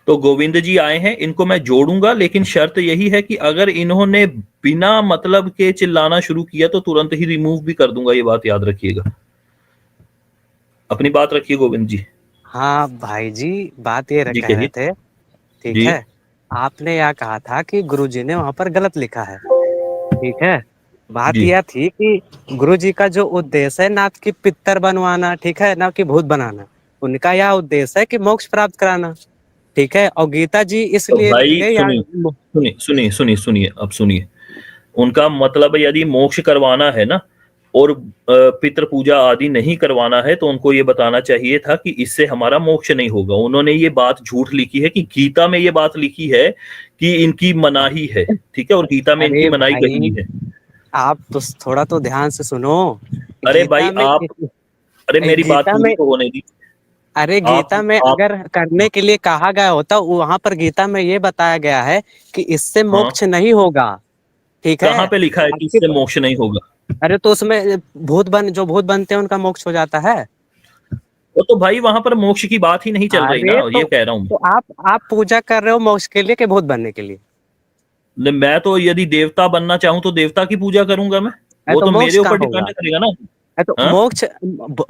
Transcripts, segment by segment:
तो गोविंद जी आए हैं, इनको मैं जोड़ूंगा, लेकिन शर्त यही है कि अगर इन्होंने बिना मतलब के चिल्लाना शुरू किया तो तुरंत ही रिमूव भी कर दूंगा, ये बात याद रखिएगा। अपनी बात रखिए गोविंद जी। हाँ भाई जी, बात ये जी कह रहे कहिए। थे, ठीक जी है, आपने यह कहा था कि गुरुजी ने वहां पर गलत लिखा है, ठीक है। बात जी। यह थी कि गुरुजी का जो उद्देश्य है ना कि पितर बनवाना, ठीक है, ना कि भूत बनाना, उनका यह उद्देश्य है कि मोक्ष प्राप्त कराना, ठीक है। और गीता जी तो इसलिए भाई लिखे या सुनिए सुनिए सुनिए सुनिए सुनिए, अब सुनिए। उनका मतलब यदि मोक्ष करवाना है ना, और पितृ पूजा आदि नहीं करवाना है, तो उनको ये बताना चाहिए था कि इससे हमारा मोक्ष नहीं होगा। उन्होंने ये बात झूठ लिखी है कि गीता में ये बात लिखी है कि इनकी मनाही है, ठीक है, और गीता में इनकी अरे मनाही कहीं भाई, नहीं है। आप तो थोड़ा तो ध्यान से सुनो। अरे भाई गीता में आप, अरे मेरी बात गीता पूरी में तो होने दी। अरे आप गीता में आप अगर करने के लिए कहा गया होता, वहां पर गीता में ये बताया गया है कि इससे हाँ, मोक्ष नहीं होगा, ठीक है। कहाँ पे लिखा है कि आपके इससे मोक्ष नहीं होगा? अरे तो उसमें जो भूत बनते हैं उनका मोक्ष हो जाता है। वो तो भाई वहां पर मोक्ष की बात ही नहीं चल रही ना, अरे ये कह रहा हूँ। तो आप पूजा कर रहे हो मोक्ष के लिए कि भूत बनने के लिए? मैं तो यदि देवता बनना चाहूं तो देवता की पूजा करूंगा मैं। है वो तो तो मोक्ष मेरे कहाँ ऊपर होगा? डिपेंड करेगा ना। है तो हाँ, मोक्ष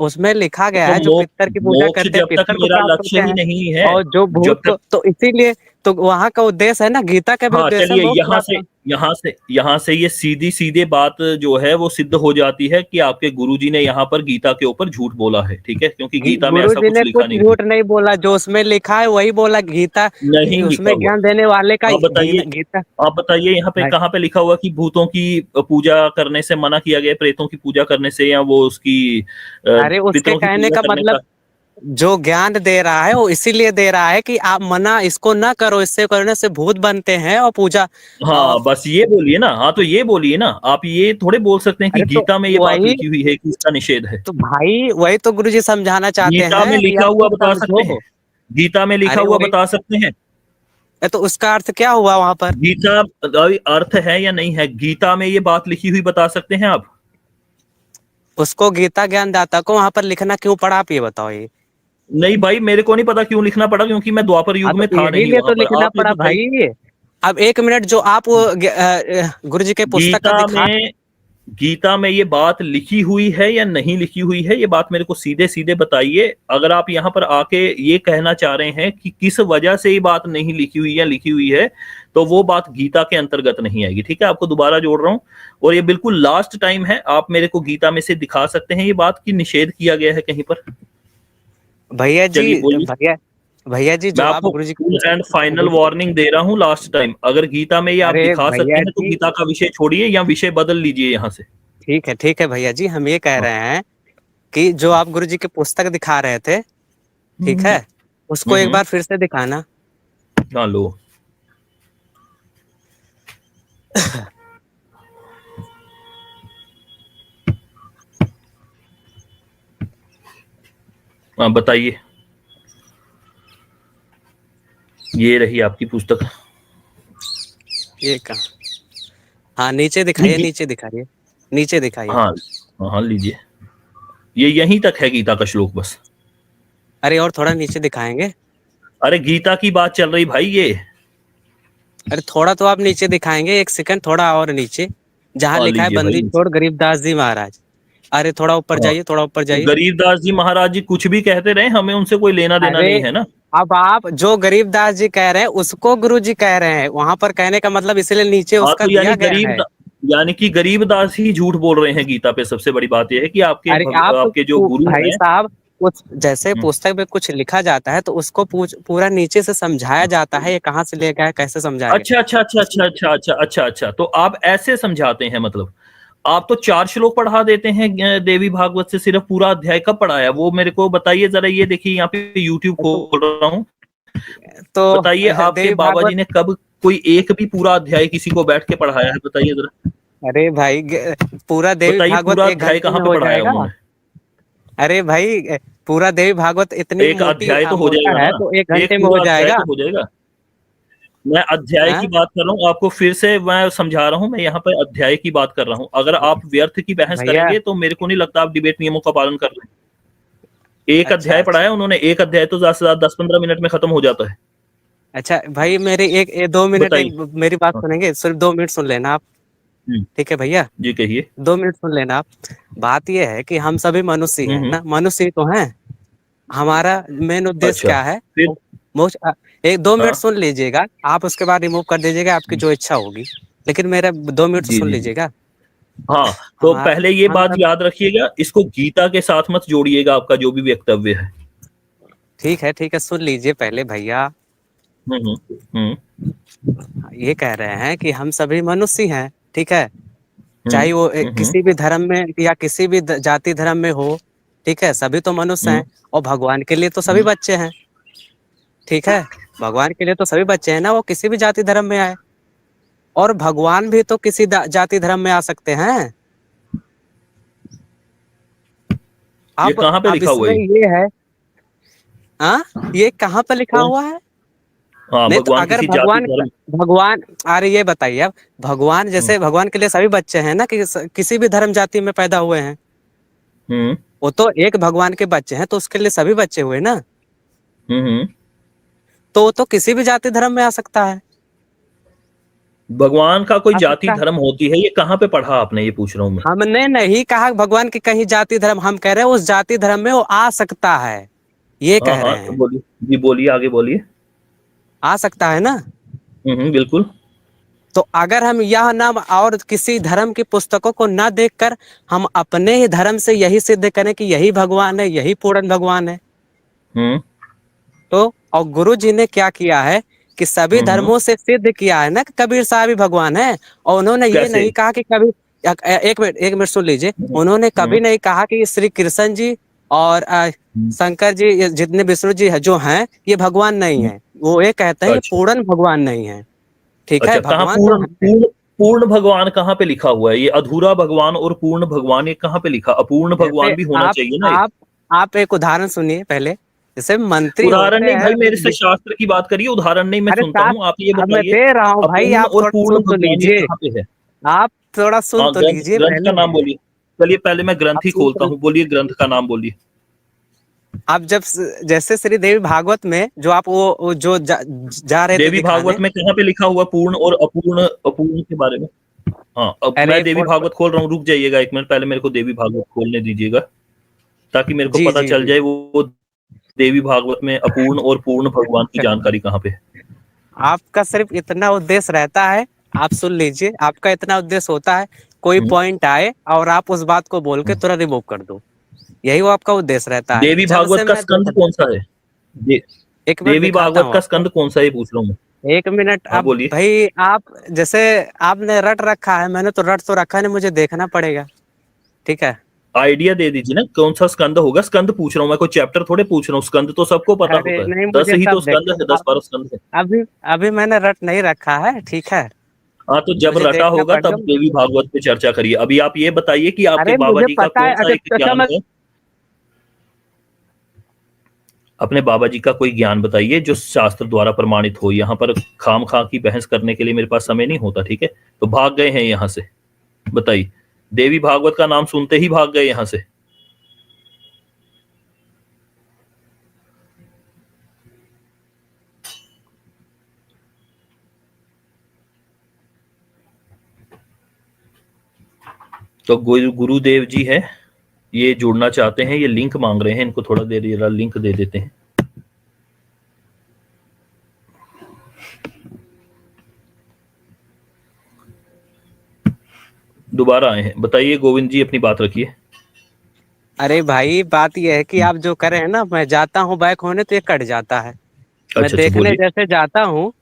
उसमें लिखा गया तो है, जो पितर की पूजा मोक्ष करते हैं जब तक पितर को मेरा प्राप्त लक्ष्य होते ही हैं। नहीं है, और जो भूत जब तक। तो इसीलिए तो वहां का उद्देश्य है ना, गीता का भी हाँ उद्देश्य है चलिए, मोक्ष यहाँ प्राप्त से यहाँ से ये सीधी सीधे बात जो है वो सिद्ध हो जाती है कि आपके गुरुजी ने यहाँ पर गीता के ऊपर झूठ बोला है, ठीक है, क्योंकि गीता में गुरु ऐसा जी कुछ ने लिखा कुछ नहीं है। झूठ नहीं बोला, जो उसमें लिखा है वही बोला। गीता नहीं लिखा उसमें हुआ। ज्ञान देने वाले का आप बताइए, गीता। आप बताइए यहाँ पे भाई, कहाँ पे लिखा हुआ कि भूतों की पूजा करने से मना किया गया है, प्रेतों की पूजा करने से, या वो उसकी अरे उसके पितरों की कहने पूजा का करने मतलब, का। जो ज्ञान दे रहा है वो इसीलिए दे रहा है कि आप मना इसको ना करो, इससे करने से भूत बनते हैं और पूजा। हाँ बस ये बोलिए ना, हाँ तो ये बोलिए ना, आप ये थोड़े बोल सकते हैं कि अरे तो गीता में ये बात वही लिखी हुई है कि इसका निषेध है। तो भाई वही तो गुरु जी समझाना चाहते गीता में हैं कि लिखा आप हुआ खुद बता सकते हैं? समझो। गीता में लिखा अरे हुआ वही, बता सकते हैं? तो उसका अर्थ क्या हुआ वहां पर? गीता अर्थ है या नहीं है, गीता में ये बात लिखी हुई बता सकते हैं आप? उसको गीता ज्ञानदाता को वहां पर लिखना क्यों पड़ा, आप ये बताओ ये। नहीं भाई, मेरे को नहीं पता क्यों लिखना पड़ा, क्योंकि मैं द्वापर हाँ युग तो में था यही नहीं लिए वहां तो पर। लिखना आप ये पड़ा बताइए। भाई। अब एक मिनट, जो आप वो गुरु जी के पुस्तक का गीता दिखा। में गीता में ये बात लिखी हुई है या नहीं लिखी हुई है, ये बात मेरे को सीधे सीधे बताइए। अगर आप यहाँ पर आके ये कहना चाह रहे हैं कि किस वजह से ये बात नहीं लिखी हुई या लिखी हुई है, तो वो बात गीता के अंतर्गत नहीं आएगी, ठीक है। आपको दोबारा जोड़ रहा हूँ, और ये बिल्कुल लास्ट टाइम है, आप मेरे को गीता में से दिखा सकते हैं ये बात की निषेध किया गया है कहीं पर? भैया जी, चलिए बोलिए। भैया भैया जी, मैं जो आप आपको गुरु जी full and final Guru warning दे रहा हूँ लास्ट टाइम, अगर गीता में ये आप अरे दिखा सकते भैया हैं तो जी, गीता का विषय छोड़िए या विषय बदल लीजिए यहाँ से। ठीक है भैया जी, हम ये कह हाँ। रहे हैं कि जो आप गुरु जी की पुस्तक दिखा रहे थे, ठीक हम्म। है, उसको एक हम्म। बार फिर से दिखाना। हाँ लो। हाँ बताइए। ये रही आपकी पुस्तक। ये कहा, हाँ नीचे नहीं दिखाइए, नीचे दिखाइए, नीचे दिखाइए। हाँ हाँ हाँ, लीजिए। ये यहीं तक है गीता का श्लोक बस। अरे और थोड़ा नीचे दिखाएंगे? अरे गीता की बात चल रही भाई ये। अरे थोड़ा तो आप नीचे दिखाएंगे, एक सेकंड, थोड़ा और नीचे, जहाँ हाँ लिखा है लीजिए भाई। बंदी छोड़ गरीबदास जी महाराज। अरे थोड़ा ऊपर हाँ, जाइए, थोड़ा ऊपर तो जाइए। गरीबदास जी महाराज जी कुछ भी कहते रहे, हमें उनसे कोई लेना देना अरे नहीं है ना। अब आप जो गरीबदास जी कह रहे हैं उसको गुरु जी कह रहे हैं, वहां पर कहने का मतलब इसलिए नीचे हाँ उसका तो दिया गया है। यानी कि गरीबदास ही झूठ बोल रहे हैं गीता पे। सबसे बड़ी बात यह है कि अरे आप आपके जो गुरु भाई हैं। साहब, कुछ जैसे हम्म। पुस्तक में कुछ लिखा जाता है तो उसको पूरा नीचे से समझाया जाता है, ये कहाँ से ले गया, कैसे समझाया अच्छा अच्छा अच्छा गया। अच्छा अच्छा अच्छा अच्छा अच्छा, तो आप ऐसे समझाते हैं मतलब। आप तो 4 श्लोक पढ़ा देते हैं देवी भागवत से, सिर्फ पूरा अध्याय कब पढ़ाया वो मेरे को बताइए जरा। ये देखिए यहाँ पे यूट्यूब तो, खोल रहा हूँ। तो बताइए आपके देवी बाबा जी भागवत, ने कब कोई एक भी पूरा अध्याय किसी को बैठ के पढ़ाया है, बताइए जरा। अरे भाई पूरा देवी बताइए भागवत पूरा एक अध्याय घंटे कहाँ में पे हो पढ़ाया जाएगा? उन्होंने? अरे भाई पूरा देवी भागवत इतनी एक मोटी अध्याय तो हो मोटा जाएगा है ना, तो एक एक घंटे में हो पूरा अध्याय जाएगा। तो हो जाएगा। मैं अध्याय की हाँ बात कर रहा हूँ आपको, फिर से मैं समझा रहा हूँ, मैं यहाँ पे अध्याय की बात कर रहा हूँ। अगर आप व्यर्थ की बहस भैया, करेंगे तो मेरे को नहीं लगता आप डिबेट नियमों का पालन कर रहे हैं। एक अच्छा अध्याय अच्छा, पढ़ाया उन्होंने, एक अध्याय तो ज्यादा से ज्यादा 10-15 मिनट में खत्म हो जाता है। अच्छा भाई, मेरी एक 2 मिनट, बताइए। मेरी बात हाँ, सुनेंगे? सिर्फ 2 मिनट सुन लेना आप। हम्म, ठीक है भैया, जी कहिए। 2 मिनट सुन लेना आप। बात यह है कि हम सभी मनुष्य ही हैं हम्म। ना, मनुष्य ही तो हैं। हमारा मेन उद्देश्य अच्छा, क्या है? फिर। मोक्ष। एक 2 मिनट हाँ, सुन लीजिएगा, आप उसके बाद रिमूव कर दीजिएगा, आपकी जो इच्छा होगी। लेकिन मेरा 2 मिनट तो जी सुन जी जी। लीजिएगा। हाँ, तो हमारा पहले ये हम बात सब। याद रखिएगा, इसको गीता के साथ मत जोड़िएगा, आपका जो भी वक्तव्य है। ठीक है, सुन लीजिए पहले भैया। हम्म। हम्म। ये कह रहे हैं कि हम सभी मनुष्य ही हैं, ठीक है। हम्म। चाहे वो हम्म। किसी भी धर्म में या किसी भी जाति धर्म में हो, ठीक है, सभी तो मनुष्य हम्म। हैं। और भगवान के लिए तो सभी हम्म। बच्चे हैं, ठीक है। भगवान के लिए तो सभी बच्चे हैं ना, वो किसी भी जाति धर्म में आए। और भगवान भी तो किसी जाति धर्म में आ सकते हैं। ये कहाँ पे अब लिखा हुआ इसमें है? ये है। हाँ, ये कहाँ पर लिखा कौन? हुआ है? हाँ, नहीं तो भगवान अगर किसी जाति भगवान, धर्म। भगवान, अरे ये बताइए अब, भगवान हम्म। जैसे भगवान के लिए सभी बच्चे हैं ना, कि किसी भी धर्म जाति में पैदा हुए हैं। हम्म। वो तो एक भगवान के बच्चे हैं, तो उसके लिए सभी बच्चे हुए ना। हम्म। तो वो तो किसी भी जाति धर्म में आ सकता है। भगवान का कोई आ जाति सकता है। धर्म होती है, ये कहाँ पे पढ़ा आपने, ये पूछ रहा हूँ मैं। हमने नहीं कहा भगवान की कहीं जाति धर्म, हम कह रहे हैं उस जाति धर्म में वो आ सकता है, ये हाँ कह हाँ, रहे तो हैं। बोलिए। जी बोलिए, आगे बोलिए। आ सकता है ना। बिल्कुल। तो अगर हम यह नाम और किसी धर्म की पुस्तकों को न देखकर हम अपने ही धर्म से यही सिद्ध करें कि यही भगवान है, यही पूर्ण भगवान है, हम्म। तो और गुरु जी ने क्या किया है कि सभी हम्म। धर्मों से सिद्ध किया है ना कि कबीर साहब ही भगवान है। और उन्होंने ये कैसे? नहीं कहा कि कभी, एक मिनट सुन लीजिए। हम्म। उन्होंने हम्म। कभी नहीं कहा कि श्री कृष्ण जी और हम्म। शंकर जी, ये जितने विष्णु जी है जो हैं, ये भगवान नहीं हम्म। है। वो ये कहते हैं ये अच्छा। पूर्ण भगवान नहीं है, ठीक है, अच्छा, कहाँ भगवान तो पूर्ण है। पूर्ण पूर्ण भगवान कहाँ पे लिखा हुआ है? ये अधूरा भगवान और पूर्ण भगवान, ये कहाँ पे लिखा? अपूर्ण जैसे भगवान भी होना आप चाहिए ना एक। आप आप एक उदाहरण सुनिए पहले। जैसे मंत्री उदाहरण होते नहीं हैं भाई, मेरे से शास्त्र की बात करिए, उदाहरण नहीं मैं अरे सुनता साथ, हूँ। आप ये अब मैं बताइए, दे रहा हूँ भाई, अपूर्ण आप और थोड़ा पूर्ण सुन तो भगवान ये लीजिए। कहाँ पे है? आप थोड़ा सुन हाँ, तो ग्रंथ लीजिए ग्रंथ का पहले। नाम बोलिए। चलिए, पहले मैं ग्रंथ आप ही सुन खोलता तो, हूँ, बोलिए ग्रंथ का नाम बोलिए। आप जब जैसे श्री देवी भागवत में जो आप वो जो जा रहे थे देवी भागवत दिखाने। में कहाँ पे लिखा हुआ पूर्ण और अपूर्ण, अपूर्ण के बारे में? हाँ, अब मैं अरे देवी भागवत खोल रहा हूँ, रुक जाइएगा एक मिनट, पहले मेरे को देवी भागवत खोलने दीजिएगा, ताकि मेरे को जी पता जी चल जी। जाए वो देवी भागवत में अपूर्ण और पूर्ण भगवान की जानकारी कहाँ पे है। आपका सिर्फ इतना उद्देश्य रहता है, आप सुन लीजिए, आपका इतना उद्देश्य होता है कोई हम्म। पॉइंट आए और आप उस बात को बोल के हम्म। तुरंत रिमूव कर दो। यही वो आपका उद्देश्य रहता है, देवी जब भागवत से का मैं देख स्कंद रहा हूँ। कौन सा है? दे, एक मिनट देवी दिखाता भागवत हूँ का आपको। स्कंद कौन सा है, ये पूछ रहा हूँ मैं। 1 मिनट। हाँ अब बोलिए। भाई आप, जैसे आपने रट रखा है, मैंने तो रट तो रखा नहीं, मुझे देखना पड़ेगा, ठीक है। आइडिया दे दीजिए ना, कौन सा स्कंद होगा? स्कंद पूछ रहा हूँ मैं, कोई चैप्टर थोड़े पूछ रहा हूँ। स्कंद तो सबको पता अरे होता है, नहीं, 10 मुझे ही तो सब स्कंद देखना है, 10-12 स्कंद है। अभी अभी मैंने रट नहीं रखा है, ठीक है। हाँ, तो जब मुझे रटा देखना होगा पड़ेगा। तब देवी भागवत पे चर्चा करिए। अभी आप ये बताइए कि आपके अरे बाबा मुझे जी का पता कौन है, सा एक अच्छा ज्ञान मैं, है? अपने बाबा जी का कोई ज्ञान बताइए जो शास्त्र द्वारा प्रमाणित हो। यहाँ पर खाम खा की बहस करने के लिए मेरे पास समय नहीं होता, ठीक है? तो भाग गए हैं यहाँ से, बताइए। देवी भागवत का नाम सुनते ही भाग गए यहाँ से। तो गुरुदेव जी है, ये जुड़ना चाहते हैं, ये लिंक मांग रहे हैं, इनको थोड़ा देर जरा लिंक दे देते हैं। दोबारा आए हैं, बताइए गोविंद जी, अपनी बात रखिए। अरे भाई बात यह है कि आप जो करे हैं ना, मैं जाता हूँ बैक होने तो ये कट जाता है। मैं अच्छा अच्छा, देखने बोलिए। जैसे जाता हूँ,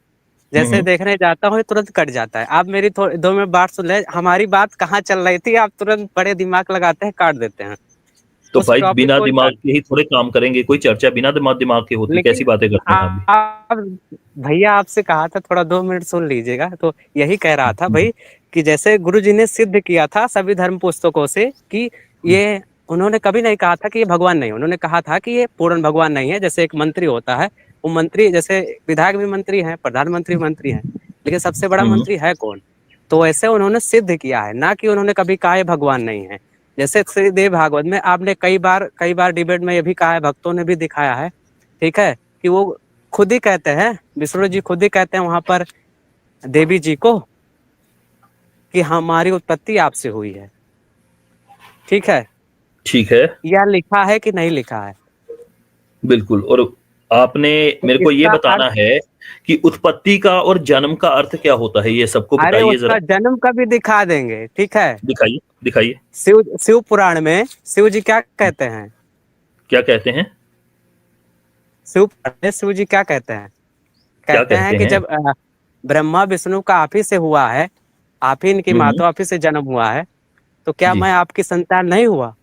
जैसे हम्म। देखने जाता हूँ, ये तुरंत कट जाता है। आप मेरी थोड़ी 2 मिनट बात सुन ले, हमारी बात कहाँ चल रही थी, आप तुरंत बड़े दिमाग लगाते हैं, काट देते हैं तो उस भाई टॉपिक बिना को ही दिमाग काट। के ही थोड़े काम करेंगे, कोई चर्चा बिना दिमाग दिमाग के होती? लेकिन कैसी बातें करते हैं आप भी। आप, भैया आपसे कहा था थोड़ा 2 मिनट सुन लीजिएगा, तो यही कह रहा था भाई कि जैसे गुरु जी ने सिद्ध किया था सभी धर्म पुस्तकों से कि ये, उन्होंने कभी नहीं कहा था कि ये भगवान नहीं है। उन्होंने कहा था कि ये पूर्ण भगवान नहीं है। जैसे एक मंत्री होता है, वो मंत्री, जैसे विधायक भी मंत्री है, प्रधानमंत्री मंत्री है, लेकिन सबसे बड़ा हम्म। मंत्री है कौन? तो ऐसे उन्होंने सिद्ध किया है, ना कि उन्होंने कभी कहा ये भगवान नहीं है। जैसे श्री देव भागवत में आपने कई बार डिबेट में ये भी कहा है, भक्तों ने भी दिखाया है, ठीक है, कि वो खुद ही कहते हैं, विष्णु जी खुद ही कहते हैं वहां पर देवी जी को कि हमारी उत्पत्ति आपसे हुई है। ठीक है, ठीक है, यह लिखा है कि नहीं लिखा है? बिल्कुल। और आपने तो मेरे को ये इसका बताना अर्थ, है कि उत्पत्ति का और जन्म का अर्थ क्या होता है, ये सबको अरे बताइए उसका जरा। जन्म का भी दिखा देंगे। ठीक है, दिखाइए, दिखाइए। शिव शिव पुराण में शिव जी क्या कहते हैं? क्या कहते हैं? शिव पुराण में शिव जी क्या कहते हैं? क्या कहते हैं कहते कि हैं? जब ब्रह्मा विष्णु का आप ही से हुआ है, आप ही इनकी हम्म। माता, आप ही से जन्म हुआ है, तो क्या जी। मैं आपकी संतान नहीं हुआ?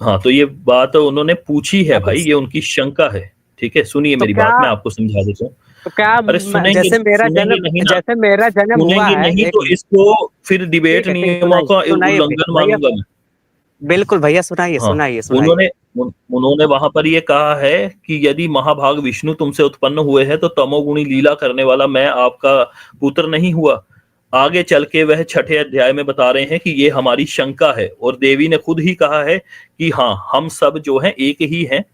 हाँ, तो ये बात उन्होंने पूछी है अब भाई, ये उनकी शंका है। ठीक है, सुनिए तो मेरी क्या बात, मैं आपको समझा देता हूँ। तो क्या अरे सुनेंगे, सुनेंगे नहीं ना? जैसे मेरा जन्म हुआ सुनेंगे है, नहीं एक तो मिनट, इसको फिर डिबेट ठीक है, नियमों सुनाइए का सुनाइए उल्लंघन भैया, मानूंगा मैं। बिल्कुल भैया, सुनाइए हाँ, सुनाइए सुनाइए। उन्होंने उन्होंने वहां पर ये कहा है कि यदि महाभाग विष्णु तुमसे उत्पन्न हुए हैं तो तमोगुणी लीला करने वाला मैं आपका पुत्र नहीं हुआ। आगे चल के वह छठे अध्याय में बता रहे हैं कि ये हमारी शंका है, और देवी ने खुद ही कहा है कि हाँ, हम सब जो हैं एक ही हैं,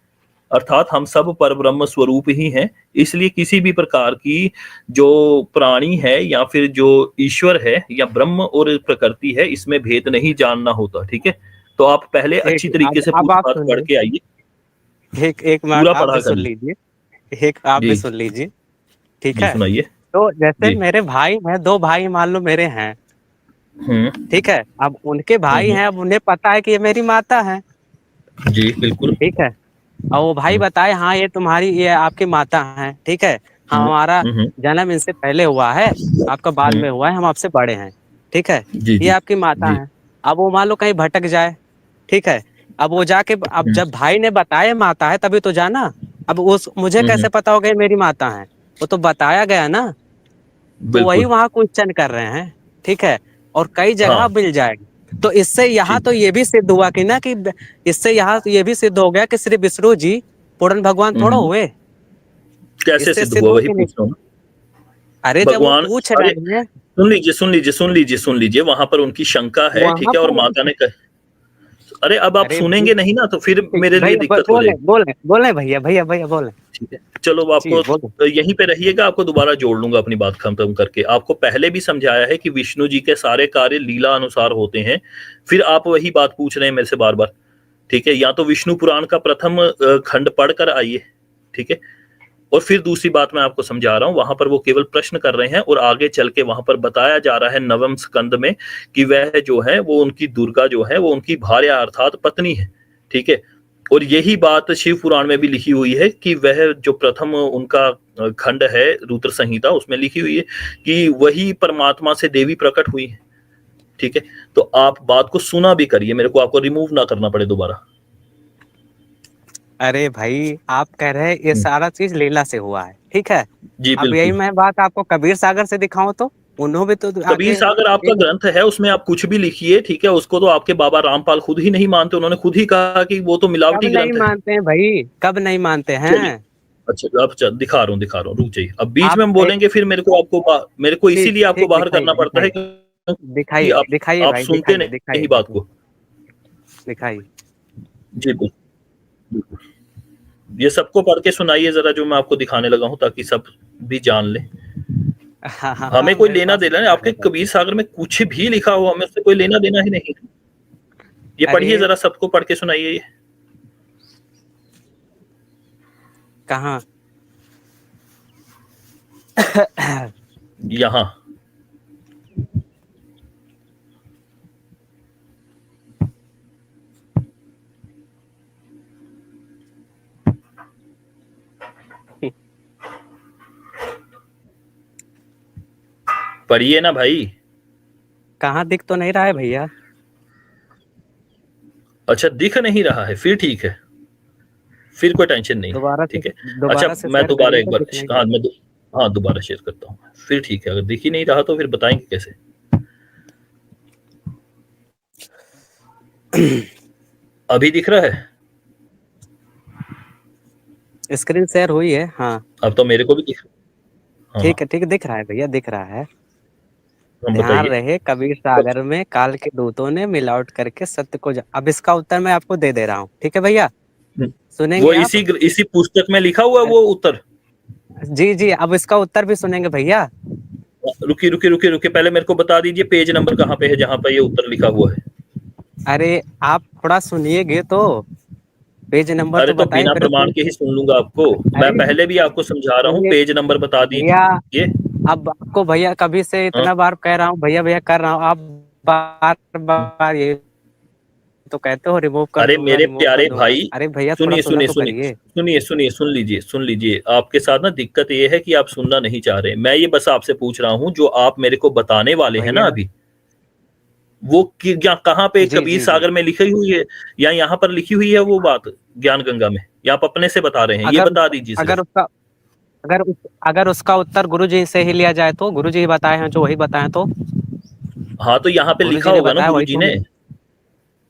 अर्थात हम सब परब्रह्म स्वरूप ही हैं। इसलिए किसी भी प्रकार की जो प्राणी है या फिर जो ईश्वर है या ब्रह्म और प्रकृति है, इसमें भेद नहीं जानना होता। ठीक है, तो आप पहले अच्छी एक तरीके से अब पूरी आप बात पढ़ सुनिए, के आइए। एक एक मिनट पूरा आप पढ़ा भी सुन करिए। लीजिए, एक आप भी जी। सुन लीजिए। ठीक जी है, सुनाइए। तो जैसे जी। मेरे भाई हैं, दो भाई मान लो मेरे हैं। हम्म। ठीक है, अब उनके भाई हम्म। हैं, अब उन्हें पता है कि ये मेरी माता है। जी बिल्कुल। ठीक है, और वो भाई हम्म। बताए हाँ ये तुम्हारी, ये आपकी माता है। ठीक है, हम्म। हमारा हम्म। जन्म इनसे पहले हुआ है, आपका बाद हम्म। में हुआ है, हम आपसे बड़े हैं। ठीक है, जी ये जी। आपकी माता जी। है। अब वो मान लो कहीं भटक जाए। ठीक है, अब वो जाके, अब हम्म। जब भाई ने बताया माता है तभी तो जाना। अब उस मुझे हम्म। कैसे पता होगा ये मेरी माता है? वो तो बताया गया ना। तो वही बिल्कुल। वहां क्वेश्चन कर रहे हैं। ठीक है, और कई जगह हाँ। मिल जाएगी। तो इससे यहाँ ठीक तो है। ये भी सिद्ध हुआ कि ना कि इससे यहाँ तो ये भी सिद्ध हो गया कि श्री विष्णु जी पूर्ण भगवान थोड़ा हम्म। हुए। कैसे इससे सिद्ध सिद्ध हुआ, हुआ वही कि नहीं? पूछ रहा हूँ ना। अरे जब वो भगवान, पूछ अरे रहे हैं सुन लीजिए, सुन लीजिए, सुन लीजिए, सुन लीजिए, वहां पर उनकी शंका है। वहां ठीक है, और पर, माता ने कहा, अरे अब आप अरे सुनेंगे नहीं ना तो फिर मेरे लिए भैया दिक्कत हो बोले जाएगी। बोले बोले भैया, भैया भैया बोले। ठीक है, चलो जी आपको बोले। यहीं पे रहिएगा, आपको दोबारा जोड़ लूंगा अपनी बात खत्म करके। आपको पहले भी समझाया है कि विष्णु जी के सारे कार्य लीला अनुसार होते हैं, फिर आप वही बात पूछ रहे हैं मेरे से बार बार। ठीक है, या तो विष्णु पुराण का प्रथम खंड पढ़ कर आइए। ठीक है, और फिर दूसरी बात मैं आपको समझा रहा हूं, वहां पर वो केवल प्रश्न कर रहे हैं, और आगे चल के वहां पर बताया जा रहा है नवम स्कंद में कि वह जो है वो उनकी दुर्गा जो है वो उनकी भार्या अर्थात पत्नी है। ठीक है, और यही बात शिव पुराण में भी लिखी हुई है कि वह जो प्रथम उनका खंड है रुद्र संहिता, उसमें लिखी हुई है कि वही परमात्मा से देवी प्रकट हुई है। ठीक है, तो आप बात को सुना भी करिए, मेरे को आपको रिमूव ना करना पड़े दोबारा। अरे भाई आप कह रहे हैं ये सारा चीज लीला से हुआ है। ठीक है, जी अब यही बिल्कुल। मैं बात आपको कबीर सागर से दिखाऊं तो उन्होंने भी तो कबीर आके सागर आपका ग्रंथ है, उसमें आप कुछ भी लिखिए। ठीक है, उसको तो आपके बाबा रामपाल खुद ही नहीं मानते, उन्होंने खुद ही कहा कि वो तो कब मिलावटी नहीं ग्रंथ है। मानते हैं भाई, कब नहीं मानते हैं? चलिए, अच्छा अब दिखा रहा हूँ, दिखा रहा हूँ, रुक जाइए। अब बीच आप में हम बोलेंगे फिर मेरे को ठीक इसीलिए आपको ठीक, बाहर दिखाइए करना पड़ता है दिखाइए कि दिखाइए दिखाइए आप भाई, सुनते दिखाइए नहीं दिखाइए बात को। दिखाइए। जी बिल्कुल, बिल्कुल। ये सबको पढ़ के सुनाइए जरा जो मैं आपको दिखाने लगा हूँ, ताकि सब भी जान ले। हाँ हाँ हमें हाँ, कोई मेरे लेना पास देना नहीं, किताब आपके है भाई। कबीर सागर में कुछ भी लिखा हो, हमें उससे कोई लेना देना ही नहीं। ये पढ़िए अरे जरा, सबको पढ़ के सुनाइए ये। कहाँ? यहाँ। पढ़िए ना भाई। कहाँ दिख तो नहीं रहा है भैया? अच्छा, दिख नहीं रहा है, फिर ठीक है, फिर कोई टेंशन नहीं है। दोबारा से, ठीक है, अच्छा दोबारा से मैं शेयर दोबारा एक करिएगा, बार, दिख नहीं हाँ हाँ दोबारा शेयर करता हूँ, फिर ठीक है। अगर दिख ही नहीं रहा तो फिर बताएंगे कैसे। अभी दिख रहा है? स्क्रीन शेयर हुई है, हाँ। अब तो मेरे को भी दिख रहा। हाँ। ठीक है, दिख रहा है भैया, दिख रहा है। हम ध्यान बताइए। रहे कबीर सागर में काल के दूतों ने मिलावट करके सत्य को अब इसका उत्तर मैं आपको दे दे रहा हूँ। ठीक है भैया, हम्म, वो सुनेंगे आप? इसी इसी पुस्तक में लिखा हुआ है वो उत्तर। जी जी, अब इसका उत्तर भी सुनेंगे भैया। रुकिए रुकिए रुकिए रुकिए, पहले मेरे को बता दीजिए पेज नंबर कहाँ पे है जहाँ पे ये उत्तर लिखा हुआ है। अरे आप थोड़ा सुनिएगे तो, पेज नंबर अरे तो तो बताइए बिना फिर प्रमाण के ही सुन लूंगा आपको। मैं अरे पहले भी आपको समझा रहा हूँ, अरे पेज नंबर बता भैया, दीजिए। अब आपको भैया कभी से हाँ। इतना बार कह रहा हूँ, भैया भैया कर रहा हूँ, आप बार बार ये तो कहते हो अरे मेरे रिमूव कर प्यारे दूंगा। भाई, अरे भैया थोड़ा सुनिए सुना सुनिए तो सुनिए करिए। सुनिए सुनिए, सुन लीजिए। आपके साथ ना दिक्कत ये है कि आप सुनना नहीं चाह रहे। मैं ये बस आपसे पूछ रहा हूँ, जो आप मेरे को बताने वाले हैं ना भैया अभी, वो कहाँ पे जी कबीर जी जी, सागर में लिखी हुई है, या यहाँ पर लिखी हुई है वो बात ज्ञान गंगा में, या आप अपने से बता रहे हैं, ये अगर बता दीजिए अगर सिर्फ। उसका अगर उसका उत्तर गुरुजी से ही लिया जाए तो, गुरुजी ही बताए हैं जो वही बताएं तो, हाँ तो यहाँ पे लिखा गुरुजी ने होगा ना बताया गुरु वही जी तो ने। हम।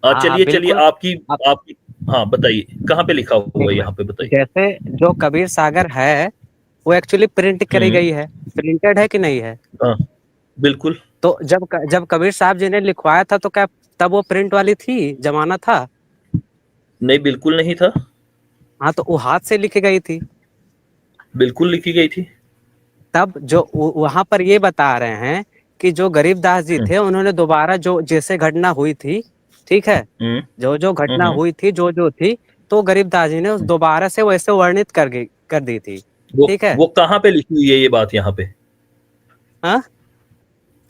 हाँ हाँ चलिए चलिए, बिल्कुल। आपकी अब आपकी हाँ बताइए, कहाँ पे लिखा हुआ एक है, मिनट, यहाँ पे बताइए। जैसे जो कबीर सागर है वो एक्चुअली प्रिंट करी हम्म। गई है, प्रिंटेड है कि नहीं है? हाँ बिल्कुल। तो जब कबीर साहब जी ने लिखवाया था तो क्या तब वो प्रिंट वाली थी, जमाना था? नहीं बिल्कुल नहीं था। हाँ तो वो हाथ से लिखी गई थी। बिल्कुल लिखी गई थी। तब जो वहां पर ये बता रहे हैं कि जो गरीबदास जी हम्म थे उन्होंने दोबारा जो जैसे घटना हुई थी, ठीक है, हम्म जो जो घटना हम्म। हुई थी जो जो थी, तो गरीबदास जी ने उस दोबारा से वैसे वर्णित कर दी थी। ठीक है। वो कहाँ पे लिखी हुई है ये बात, यहाँ पे हाँ,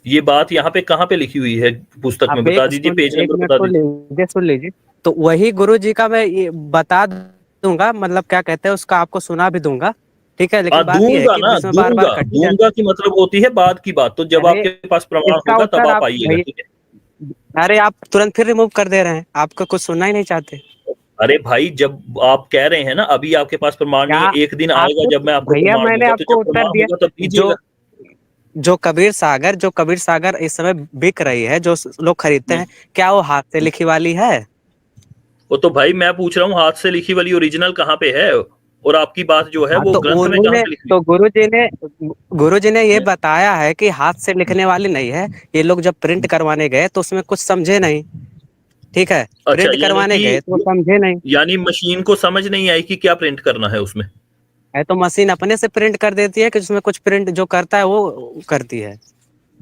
ये बात यहाँ पे कहाँ पे लिखी हुई है पुस्तक में, अब बता एक दीजिए, सुन, पेज एक नंबर मिनट बता सुन दीजिए। लीजिए, सुन लीजिए। तो वही गुरु जी का मैं ये बता दूंगा, मतलब क्या कहते हैं उसका आपको सुना भी दूंगा। ठीक है, लेकिन बात ये है दूंगा कि ना, बीच में बार बार दूंगा कटी जाती। दूंगा की मतलब होती है बाद की बात, तो जब अरे आपके पास प्रमाण इसका होगा तब उत्तर आप आप आइएगा, भैया, ठीक है। अरे आप तुरंत फिर रिमूव कर दे रहे हैं, आपका कुछ सुनना ही नहीं चाहते अरे भाई, जब आप कह रहे हैं ना अभी आपके पास प्रमाण क्या? नहीं है, एक दिन आएगा आपको जब मैं आपको भैया प्रमाण मैंने दूंगा, तो आपको जब उत्तर प्रमाण दिया। होगा तब दीजिएगा। जो जो कबीर सागर इस समय बिक रही है, जो लोग खरीदते हम्म। हैं, क्या वो हाथ से लिखी वाली है? वो तो भाई मैं पूछ रहा हूँ, हाथ से लिखी वाली ओरिजिनल कहाँ पे है, और आपकी बात जो है हाँ वो तो ग्रंथ में कहाँ उन्होंने पे लिखी तो गुरु जी ने ये हुई है? बताया है कि हाथ से लिखने वाली नहीं है। ये लोग जब प्रिंट करवाने गए तो उसमें कुछ समझे नहीं। ठीक है, अच्छा, प्रिंट यानी करवाने कि गए तो वो समझे नहीं। यानी मशीन को समझ नहीं आई कि क्या प्रिंट करना है उसमें। है तो मशीन अपने से प्रिंट कर देती है कि उसमें कुछ प्रिंट जो करता है वो करती है।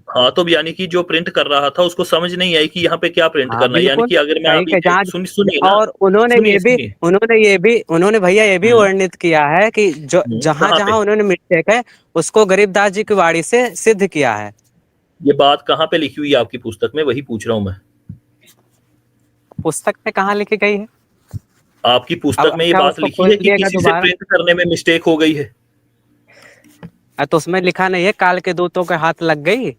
हाँ तो यानी कि जो प्रिंट कर रहा था उसको समझ नहीं आई कि यहाँ पे क्या प्रिंट हाँ करना है, यानी बिल्कुल कि अगर मैं सही अभी है, जहाँ सुनिए ना, और सुनिए सुनिए। उन्होंने भैया ये भी हम्म वर्णित किया है कि जो जहां कहाँ पे जहां उन्होंने मिस्टेक है उसको गरीबदास जी की वाणी से सिद्ध किया है। ये बात कहाँ पे लिखी हुई है आपकी पुस्तक में, वही पूछ रहा हूँ मैं। पुस्तक में कहाँ लिखी गई है? आपकी अब पुस्तक में ये अच्छा बात उसको लिखी है कि खोलिएगा किसी से दोबारा। प्रिंट करने में मिस्टेक हो गई है। तो उसमें लिखा नहीं है काल के दूतों के हाथ लग गई?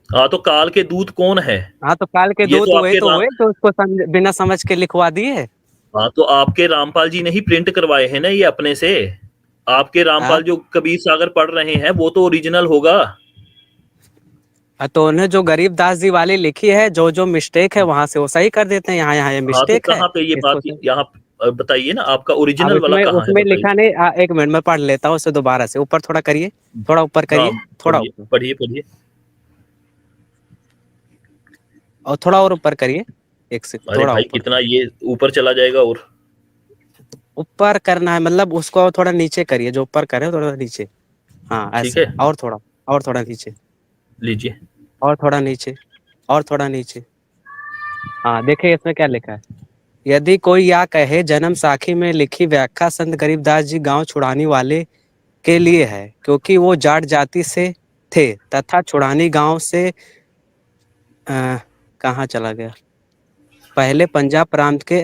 हाँ तो काल के दूत कौन है? हाँ तो काल के ये दूत तो वही आपके तो हुए जो उसको बिना समझ के लिखवा दिए। हाँ तो आपके रामपाल जी ने ही प्रिंट करवाए हैं ना ये अपने से। आपके हाँ रामपाल जो कबीर सागर पढ़ रहे हैं वो तो ओरिजिनल होगा। तो उन्हें जो गरीबदास जी वाली लिखी है, जो जो मिस्टेक है वहां से वो सही कर देते हैं, यहाँ यहाँ ये हाँ तो मिस्टेक है, कहाँ पे ये बात, इसको सही। यहाँ बताइए ना, आपका अब ओरिजिनल वाला इसमें कहाँ है, उसमें बताइए। लिखा नहीं, एक मिनट में पढ़ लेता हूँ उसे दोबारा से, ऊपर थोड़ा करिए, थोड़ा ऊपर हाँ करिए, थोड़ा पढ़िए ऊपर, पढ़िए पढ़िए। और थोड़ा और ऊपर करिए, एक से अरे थोड़ा भाई ऊपर, कितना ये ऊपर चला जाएगा, और ऊपर करना है, मतलब उसको थोड़ा नीचे करिए, जो ऊपर करे थोड़ा नीचे। हाँ ठीक ऐसे, है, और थोड़ा नीचे, लीजिए। और थोड़ा नीचे, और थोड़ा नीचे। हाँ देखिए इसमें क्या लिखा है। यदि कोई या कहे जन्म साखी में लिखी व्याख्या संत गरीबदास जी गांव छुड़ाने वाले के लिए है, क्योंकि वो जाट जाति से थे तथा छुड़ानी गांव से कहाँ चला गया, पहले पंजाब प्रांत के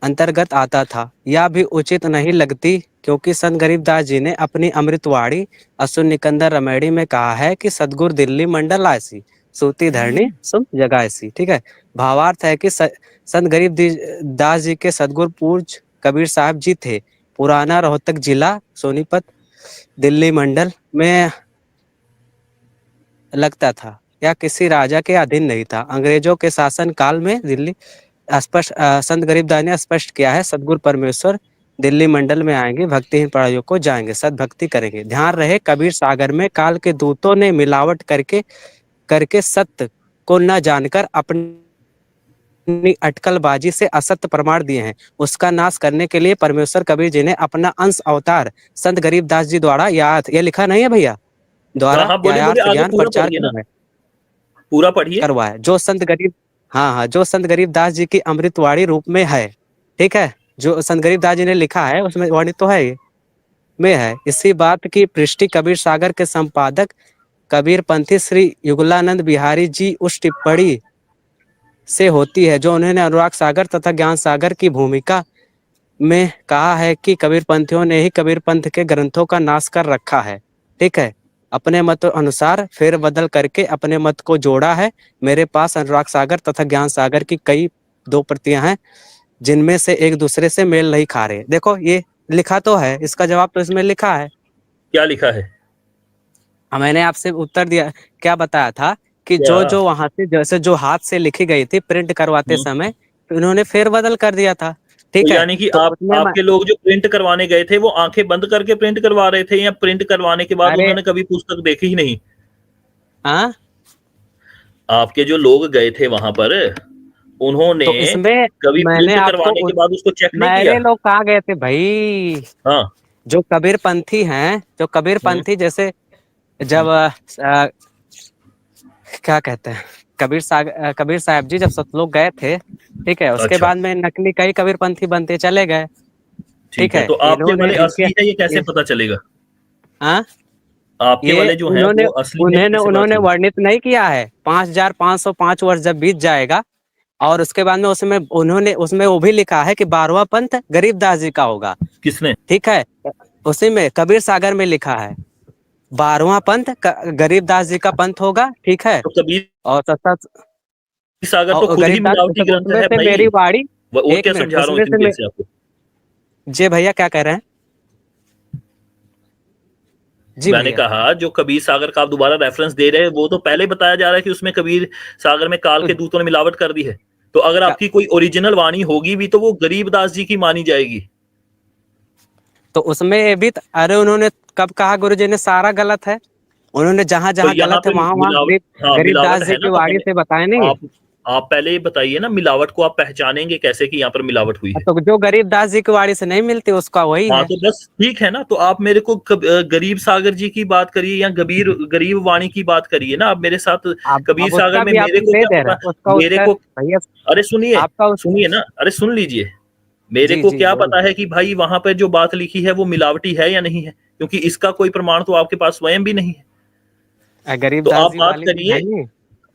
अंतर्गत आता था, यह भी उचित नहीं लगती, क्योंकि संत गरीबदास जी ने अपनी अमृतवाणी असुर निकंदर रमेड़ी में कहा है कि सदगुरु दिल्ली मंडल आसी, सूती धरणी सुम जगाएसी। ठीक है, भावार्थ है कि संत गरीब दास जी के सदगुरु पूज्य कबीर साहब जी थे, पुराना रोहतक जिला सोनीपत दिल्ली मंडल में लगता था, या किसी राजा के अधीन नहीं था। अंग्रेजों के शासन काल में दिल्ली स्पष्ट संत गरीबदास ने स्पष्ट किया है, सदगुरु परमेश्वर दिल्ली मंडल में आएंगे, भक्तिहीन प्राणियों को जाएंगे, सद्भक्ति करेंगे। ध्यान रहे कबीर सागर में काल के दूतों ने मिलावट करके करके सत्य को न जानकर अपने अपनी अटकलबाजी से असत्य प्रमाण दिए हैं, उसका नाश करने के लिए परमेश्वर कबीर जी ने अपना अंश अवतार संत गरीबदास जी द्वारा यात, ये लिखा नहीं है भैया, हाँ द्वारा हाँ, बोलिए बोलिए, याथार्थ आगे ज्ञान पूरा प्रचार पढ़िए ना, करवाए पूरा पढ़िए। करवाए जो संत गरीब, हाँ हाँ, जो संत गरीबदास जी की अमृतवाणी रूप में है। ठीक है, जो संत गरीबदास जी ने लिखा है उसमें वर्णित तो है, में है। इसी बात की पुष्टि कबीर सागर के संपादक कबीर पंथी श्री युगलानंद बिहारी जी उस टिप्पणी से होती है जो उन्होंने अनुराग सागर तथा ज्ञान सागर की भूमिका में कहा है कि कबीर पंथियों ने ही कबीर पंथ के ग्रंथों का नाश कर रखा है। ठीक है, अपने मत अनुसार फेर बदल करके अपने मत को जोड़ा है। मेरे पास अनुराग सागर तथा ज्ञान सागर की कई 2 प्रतियां हैं जिनमें से एक दूसरे से मेल नहीं खा रहे। देखो ये लिखा तो है, इसका जवाब तो इसमें लिखा है। क्या लिखा है? मैंने आपसे उत्तर दिया, क्या बताया था कि क्या? जो जो वहां से जैसे जो हाथ से लिखी गई थी प्रिंट करवाते हम्म। समय, तो इन्होंने फेर बदल कर दिया था। तो ठीक है, यानी कि तो आप उसमें आपके लोग जो प्रिंट करवाने गए थे वो आंखें बंद करके प्रिंट करवा रहे थे, या प्रिंट करवाने के बाद अरे उन्होंने कभी पुस्तक देखी ही नहीं? हाँ, आपके जो लोग गए थे वहां पर, उन्होंने तो इसमें कभी मैंने प्रिंट आपको करवाने के बाद उसको चेक नहीं किया? मेरे लोग कहाँ गए थे भाई? हाँ। जो कबीरपंथी हैं, जो हम्म। कबीरपंथी जैसे जब हम्म। क्या कहते हैं, कबीर साहब जी जब सतलोक गए थे, ठीक है, उसके अच्छा, बाद में नकली कई कबीरपंथी बनते चले गए। ठीक ठीक है, है, तो आपके इन्होंने वाले इनके असली है ये कैसे पता चलेगा? हाँ, आपके ये वाले जो हैं उन्होंने वो असली है ये उन्होंने कैसे पता उन्होंने चलेगा? वर्णित नहीं किया है। 5505 वर्ष जब बीत जाएगा और उसके बाद में उसमें उन्होंने उसमें वो भी लिखा है कि 12वां पंथ गरीबदास जी का होगा। किसने? ठीक है, उसी में कबीर सागर में लिखा है 12वां पंथ गरीबदास जी का पंथ होगा। ठीक है, तो कबीर और सत्ता सागर तो और खुद ही गरीबदास मिलावटी ग्रंथ उसमें है से भाई। मेरी वाणी, और एक क्या मिनट, समझा रहा हूँ उसमें इतनी से देर से आपको? जी भैया क्या कह रहे हैं? जी मैंने भैया, कहा जो कबीर सागर का आप दोबारा रेफरेंस दे रहे हैं वो तो पहले बताया जा रहा है कि उसमें कबीर सागर में काल तो के दूतों ने मिलावट कर दी है। तो अगर क्या, आपकी कोई ओरिजिनल वाणी होगी भी तो वो गरीबदास जी की मानी जाएगी। तो उसमें भी अरे उन्होंने कब कहा गुरुजी ने सारा गलत है? उन्होंने जहां तो जहां यहाँ गलत है पे वहां वहां मिलावट, हाँ गरीबदास मिलावट जी है की ना, तो वाणी हमें से बताए नहीं। आप पहले ये बताइए ना, मिलावट को आप पहचानेंगे कैसे कि यहाँ पर मिलावट हुई है? तो जो गरीबदास जी की वाणी से नहीं मिलती उसका वही हाँ है। तो बस ठीक है ना, तो आप मेरे को गरीब सागर जी की बात करिए या गरीब गरीब वाणी की बात करिए ना आप मेरे साथ। कबीर अब सागर उसका में भी आप मेरे को दे क्या दे रहे पता? हैं उसका मेरे उत्तर को, भैया। अरे सुनिए, आपका उस सुनिए ना, अरे सुन लीजिए। मेरे जी को जी क्या बोलिए। पता है कि भाई वहां पर जो बात लिखी है वो मिलावटी है या नहीं है, क्योंकि इसका कोई प्रमाण तो आपके पास स्वयं भी नहीं है। तो गरीबदास आप जी बात वाली तो करिए। है नहीं।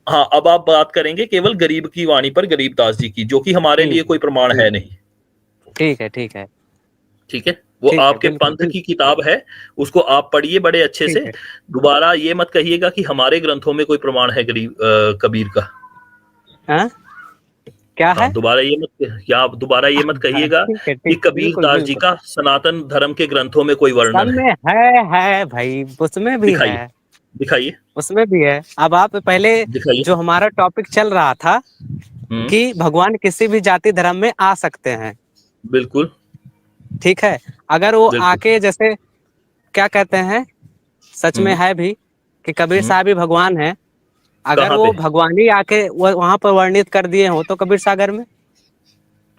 हाँ, अब आप बात करेंगे केवल गरीब की वाणी पर, गरीबदास जी की, जो कि हमारे ठीक लिए कोई प्रमाण ठीक है नहीं। ठीक है, ठीक है, ठीक है, वो ठीक है, आपके बिल्कुल पंथ बिल्कुल। की किताब है, उसको आप पढ़िए बड़े अच्छे ठीक से। है, दोबारा ये मत कहिएगा कि हमारे ग्रंथों में कोई प्रमाण है कबीर का। हाँ क्या हाँ, है? दोबारा ये मत, या आप दोबारा ये मत हाँ, कहिएगा ठीक है, कि ठीक, कबीर बिल्कुल दास जी बिल्कुल। का सनातन धर्म के ग्रंथों में कोई वर्णन सब है। में है भाई, उसमें भी है, दिखाइए, दिखाइए, उसमें भी है। अब आप पहले दिखाइए। जो हमारा टॉपिक चल रहा था हम्म। कि भगवान किसी भी जाति धर्म में आ सकते हैं। बिल्कुल। ठीक है, अगर वो बिल्कुल। आके जैसे क्या कहते हैं, सच में हम्म। है भी कि कबीर हम्म। साहब ही भगवान है। अगर कहाँ वो पे? भगवान ही आके वो वहां पर वर्णित कर दिए हो तो कबीर सागर में,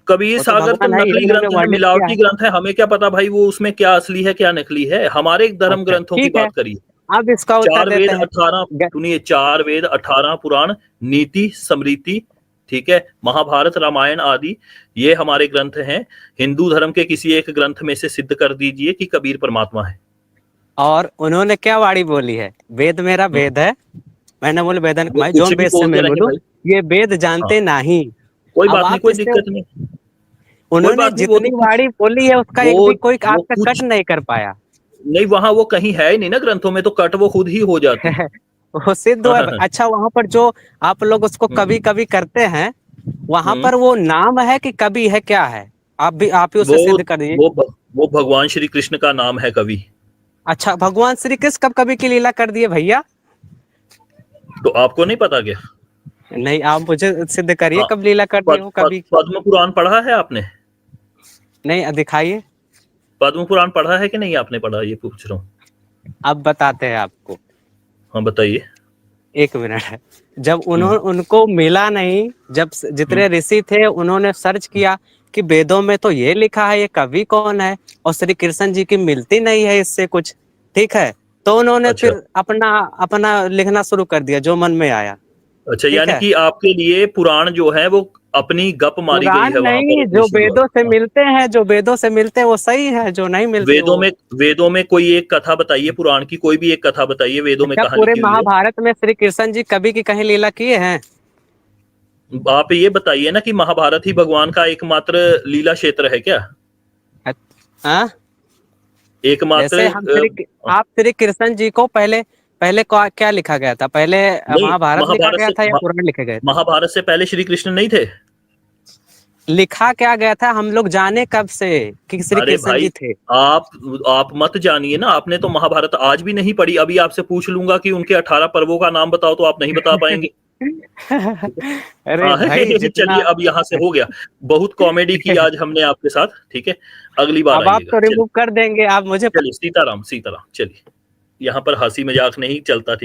कबीर वो तो सागर तो भगवान है ही, नकली उन्होंने ग्रंथ है, वर्णित किया मिलावटी है। ग्रंथ है, हमें क्या पता भाई वो उसमें क्या असली है क्या नकली है। हमारे धर्म अच्छा ग्रंथों की ठीक है, बात करिए। अब इसका उत्तर चार देते वेद हैं। 18, ग- सुनिए, 4 वेद 18 पुराण, नीति स्मृति, ठीक है, महाभारत रामायण आदि, ये हमारे ग्रंथ हैं। हिंदू धर्म के किसी एक ग्रंथ में से सिद्ध कर दीजिए कि कबीर परमात्मा है। और उन्होंने क्या वाणी बोली है? वेद मेरा हम्म। वेद है, मैंने बोले वेदन वो मैं कुछ जोन भी वेद से बोलते मैं रहे बोलूं, भाई। ये वेद हाँ, जानते नहीं। कोई अब बात नहीं, आप कोई इससे दिक्कत नहीं। कोई उन्होंने बात नहीं, वो तो जितनी कुछ, वाणी बोली है उसका वो एक भी कोई आज वो तक कट कुछ नहीं कर पाया। नहीं, वहां वो कहीं है ही नहीं ना ग्रंथों में, तो कट वो खुद ही हो जाती। वो सिद्ध हाँ है। हाँ हाँ। अच्छा वहां पर जो आप लोग उसको कभी कभी करते हैं, वहां हम्म। पर वो नाम है कि कवि है, क्या है? आप ही वो उसे सिद्ध कर दीजिए। वो भगवान श्री कृष्ण का नाम है कवि। अच्छा, भगवान श्री कृष्ण कब कवि की लीला कर दिए भैया? तो आपको नहीं पता क्या? नहीं, आप मुझे सिद्ध करिए हाँ, कब लीला कर दिए हो कवि। पद्म पुराण पढ़ा है आपने? नहीं, दिखाइए। पद्म पुराण पढ़ा है कि नहीं आपने पढ़ा, ये पूछ रहा हूँ। अब बताते हैं आपको। हाँ बताइए। एक मिनट है। जब उनको मिला नहीं, जब जितने ऋषि थे उन्होंने सर्च किया कि वेदों में तो ये लिखा है, ये कवि कौन है, और श्री कृष्ण जी की मिलती नहीं है इससे कुछ, ठीक है, तो उन्होंने अच्छा फिर अपना अपना लिखना शुरू कर दिया जो मन में आया। अच्छा, ठीक यानी है, कि आपके लिए पुराण जो है वो अपनी गप मारी गई पुराण है वहां पर नहीं, अपने जो ऋषियों वेदों से द्वारा। हाँ। मिलते हैं, जो वेदों से मिलते हैं वो सही है, जो नहीं मिलते वो। वेदों में कोई एक कथा बताइए, पुराण की कोई भी एक कथा बताइए, वेदों में क्या कहाँ पूरे लिखी हुई है। महाभारत में श्री कृष्ण जी कभी की कहीं लीला किए हैं? आप ये बताइए ना कि महाभारत ही भगवान का एकमात्र लीला क्षेत्र है क्या? हाँ, एकमात्र जैसे आप श्री कृष्ण जी को पहले पहले क्या लिखा गया था, पहले नहीं, महाभारत लिखा महाभारत गया से था या पुराण लिखे गए थे? महाभारत से पहले श्री कृष्ण नहीं थे? लिखा क्या गया था, हम लोग जाने कब से कि श्री अरे कृष्ण भाई, जी थे? आप आप मत जानिए ना, आपने तो महाभारत आज भी नहीं पढ़ी। अभी आपसे पूछ लूंगा कि उनके 18 पर्वों का नाम बताओ तो आप नहीं बता पाएंगे। अरे हाँ भाई चलिए, जितना, अब यहाँ से हो गया। बहुत कॉमेडी की आज हमने आपके साथ, ठीक है, अगली बार अब आप आइएगा। तो चलिए रिमूव कर देंगे, आप मुझे चलिए, सीताराम सीताराम, चलिए। यहाँ पर हंसी मजाक नहीं चलता, ठीक।